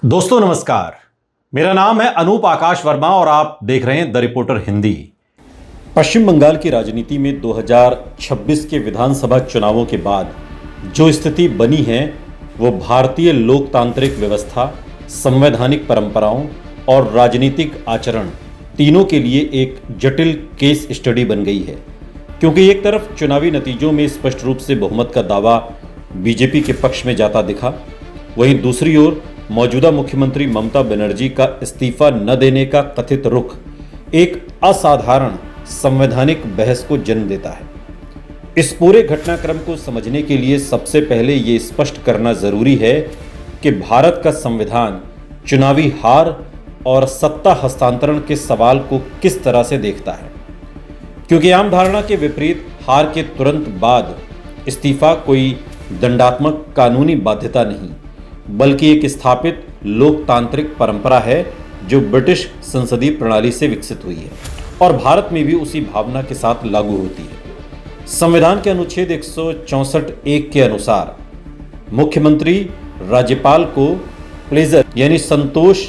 दोस्तों नमस्कार। मेरा नाम है अनूप आकाश वर्मा और आप देख रहे हैं द रिपोर्टर हिंदी। पश्चिम बंगाल की राजनीति में 2026 के विधानसभा चुनावों के बाद जो स्थिति बनी है वो भारतीय लोकतांत्रिक व्यवस्था, संवैधानिक परंपराओं और राजनीतिक आचरण तीनों के लिए एक जटिल केस स्टडी बन गई है। क्योंकि एक तरफ चुनावी नतीजों में स्पष्ट रूप से बहुमत का दावा बीजेपी के पक्ष में जाता दिखा, वहीं दूसरी ओर मौजूदा मुख्यमंत्री ममता बनर्जी का इस्तीफा न देने का कथित रुख एक असाधारण संवैधानिक बहस को जन्म देता है। इस पूरे घटनाक्रम को समझने के लिए सबसे पहले ये स्पष्ट करना जरूरी है कि भारत का संविधान चुनावी हार और सत्ता हस्तांतरण के सवाल को किस तरह से देखता है। क्योंकि आम धारणा के विपरीत हार के तुरंत बाद इस्तीफा कोई दंडात्मक कानूनी बाध्यता नहीं, बल्कि एक स्थापित लोकतांत्रिक परंपरा है जो ब्रिटिश संसदीय प्रणाली से विकसित हुई है और भारत में भी उसी भावना के साथ लागू होती है। संविधान के अनुच्छेद 164(1) के अनुसार मुख्यमंत्री राज्यपाल को प्लेजर यानी संतोष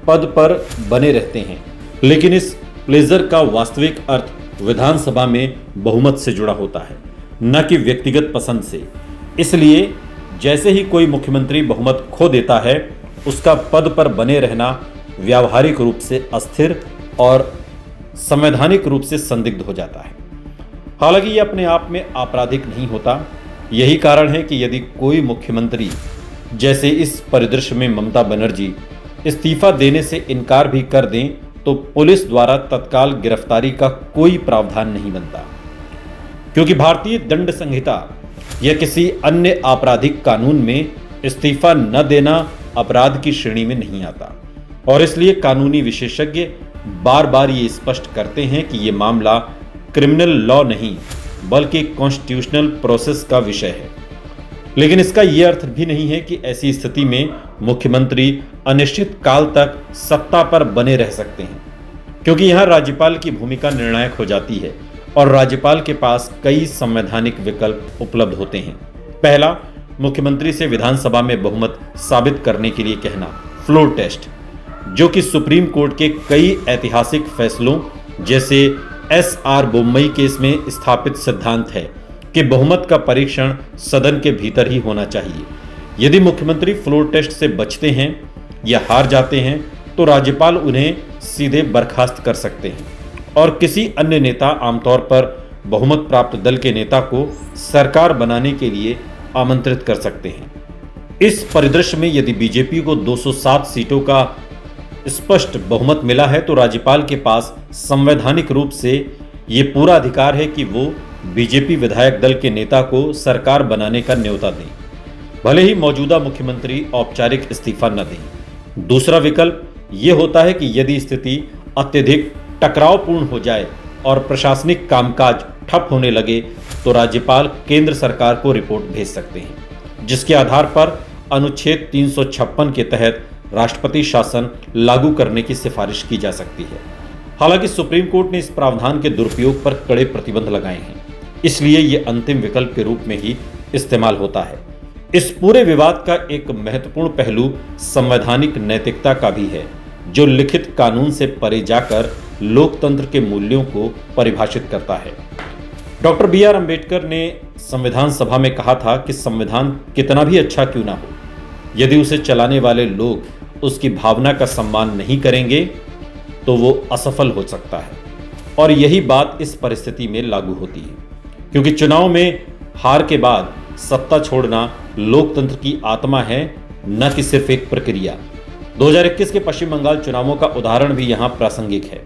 पद पर बने रहते हैं, लेकिन इस प्लेजर का वास्तविक अर्थ विधानसभा में बहुमत से जुड़ा होता है, न कि व्यक्तिगत पसंद से। इसलिए जैसे ही कोई मुख्यमंत्री बहुमत खो देता है, उसका पद पर बने रहना व्यावहारिक रूप से अस्थिर और संवैधानिक रूप से संदिग्ध हो जाता है। हालांकि यह अपने आप में आपराधिक नहीं होता। यही कारण है कि यदि कोई मुख्यमंत्री, जैसे इस परिदृश्य में ममता बनर्जी, इस्तीफा देने से इनकार भी कर दें तो पुलिस द्वारा तत्काल गिरफ्तारी का कोई प्रावधान नहीं बनता, क्योंकि भारतीय दंड संहिता या किसी अन्य आपराधिक कानून में इस्तीफा न देना अपराध की श्रेणी में नहीं आता। और इसलिए कानूनी विशेषज्ञ बार बार ये स्पष्ट करते हैं कि ये मामला क्रिमिनल लॉ नहीं बल्कि कॉन्स्टिट्यूशनल प्रोसेस का विषय है। लेकिन इसका यह अर्थ भी नहीं है कि ऐसी स्थिति में मुख्यमंत्री अनिश्चित काल तक सत्ता पर बने रह सकते हैं, क्योंकि यहां राज्यपाल की भूमिका निर्णायक हो जाती है और राज्यपाल के पास कई संवैधानिक विकल्प उपलब्ध होते हैं। पहला, मुख्यमंत्री से विधानसभा में बहुमत साबित करने के लिए कहना, फ्लोर टेस्ट, जो कि सुप्रीम कोर्ट के कई ऐतिहासिक फैसलों जैसे एस.आर. बोम्मई केस में स्थापित सिद्धांत है कि बहुमत का परीक्षण सदन के भीतर ही होना चाहिए। यदि मुख्यमंत्री फ्लोर टेस्ट से बचते हैं या हार जाते हैं तो राज्यपाल उन्हें सीधे बर्खास्त कर सकते हैं और किसी अन्य नेता, आमतौर पर बहुमत प्राप्त दल के नेता को सरकार बनाने के लिए आमंत्रित कर सकते हैं। इस परिदृश्य में यदि बीजेपी को 207 सीटों का स्पष्ट बहुमत मिला है तो राज्यपाल के पास संवैधानिक रूप से ये पूरा अधिकार है कि वो बीजेपी विधायक दल के नेता को सरकार बनाने का न्योता दें, भले ही मौजूदा मुख्यमंत्री औपचारिक इस्तीफा न दें। दूसरा विकल्प ये होता है कि यदि स्थिति अत्यधिक टकरावपूर्ण हो जाए और प्रशासनिक कामकाज ठप होने लगे तो राज्यपाल केंद्र सरकार को रिपोर्ट भेज सकते हैं, जिसके आधार पर अनुच्छेद 356 के तहत राष्ट्रपति शासन लागू करने की सिफारिश की जा सकती है। हालांकि सुप्रीम कोर्ट ने इस प्रावधान के दुरुपयोग पर कड़े प्रतिबंध लगाए हैं, इसलिए ये अंतिम विकल्प के रूप में ही इस्तेमाल होता है। इस पूरे विवाद का एक महत्वपूर्ण पहलू संवैधानिक नैतिकता का भी है, जो लिखित कानून से परे जाकर लोकतंत्र के मूल्यों को परिभाषित करता है। Doctor B R. अम्बेडकर ने संविधान सभा में कहा था कि संविधान कितना भी अच्छा क्यों ना हो, यदि उसे चलाने वाले लोग उसकी भावना का सम्मान नहीं करेंगे तो वो असफल हो सकता है। और यही बात इस परिस्थिति में लागू होती है, क्योंकि चुनाव में हार के बाद सत्ता छोड़ना लोकतंत्र की आत्मा है, न कि सिर्फ एक प्रक्रिया। 2021 के पश्चिम बंगाल चुनावों का उदाहरण भी यहां प्रासंगिक है,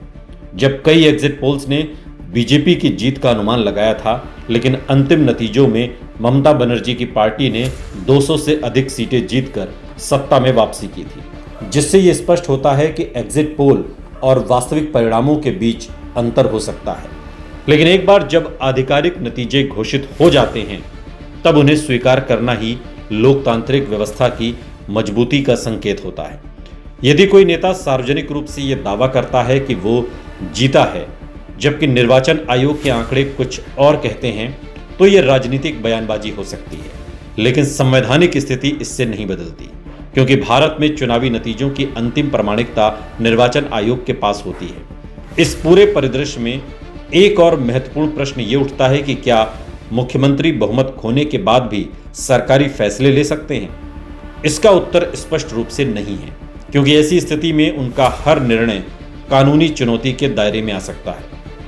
जब कई एग्जिट पोल्स ने बीजेपी की जीत का अनुमान लगाया था, लेकिन अंतिम नतीजों में ममता बनर्जी की पार्टी ने 200 से अधिक सीटें जीतकर सत्ता में वापसी की थी, जिससे ये स्पष्ट होता है कि एग्जिट पोल और वास्तविक परिणामों के बीच अंतर हो सकता है। लेकिन एक बार जब आधिकारिक नतीजे घोषित हो जाते हैं तब उन्हें स्वीकार करना ही लोकतांत्रिक व्यवस्था की मजबूती का संकेत होता है। यदि कोई नेता सार्वजनिक रूप से यह दावा करता है कि वो जीता है, जबकि निर्वाचन आयोग के आंकड़े कुछ और कहते हैं, तो यह राजनीतिक बयानबाजी हो सकती है, लेकिन संवैधानिक स्थिति इससे नहीं बदलती। क्योंकि भारत में चुनावी नतीजों की अंतिम प्रामाणिकता निर्वाचन आयोग के पास होती है। इस पूरे परिदृश्य में एक और महत्वपूर्ण प्रश्न ये उठता है कि क्या मुख्यमंत्री बहुमत खोने के बाद भी सरकारी फैसले ले सकते हैं? इसका उत्तर स्पष्ट रूप से नहीं है, क्योंकि ऐसी स्थिति में उनका हर निर्णय कानूनी चुनौती के दायरे में आ सकता है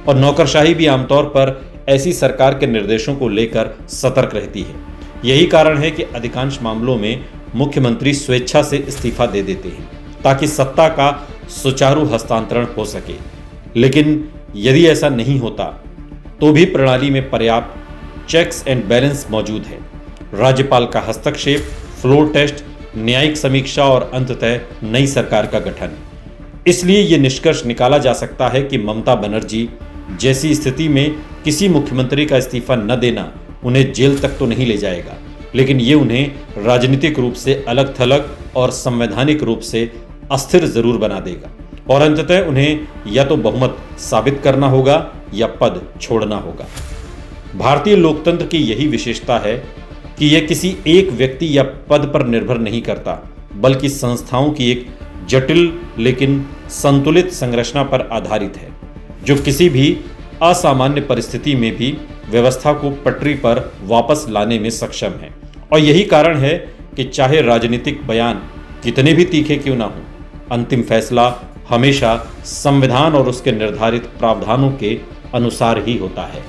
और नौकरशाही भी आमतौर पर ऐसी सरकार के निर्देशों को लेकर सतर्क रहती है। यही कारण है कि अधिकांश मामलों में मुख्यमंत्री स्वेच्छा से इस्तीफा दे देते हैं ताकि सत्ता का सुचारू हस्तांतरण हो सके। लेकिन यदि ऐसा नहीं होता तो भी प्रणाली में पर्याप्त चेक्स एंड बैलेंस मौजूद है। राज्यपाल का हस्तक्षेप, फ्लोर टेस्ट, न्यायिक समीक्षा और अंततः नई सरकार का गठन। इसलिए ये निष्कर्ष निकाला जा सकता है कि ममता बनर्जी जैसी स्थिति में किसी मुख्यमंत्री का इस्तीफा न देना उन्हें जेल तक तो नहीं ले जाएगा, लेकिन ये उन्हें राजनीतिक रूप से अलग थलग और संवैधानिक रूप से अस्थिर जरूर बना देगा और अंततः उन्हें या तो बहुमत साबित करना होगा या पद छोड़ना होगा। भारतीय लोकतंत्र की यही विशेषता है कि यह किसी एक व्यक्ति या पद पर निर्भर नहीं करता, बल्कि संस्थाओं की एक जटिल लेकिन संतुलित संरचना पर आधारित है, जो किसी भी असामान्य परिस्थिति में भी व्यवस्था को पटरी पर वापस लाने में सक्षम है। और यही कारण है कि चाहे राजनीतिक बयान कितने भी तीखे क्यों ना हों, अंतिम फैसला हमेशा संविधान और उसके निर्धारित प्रावधानों के अनुसार ही होता है।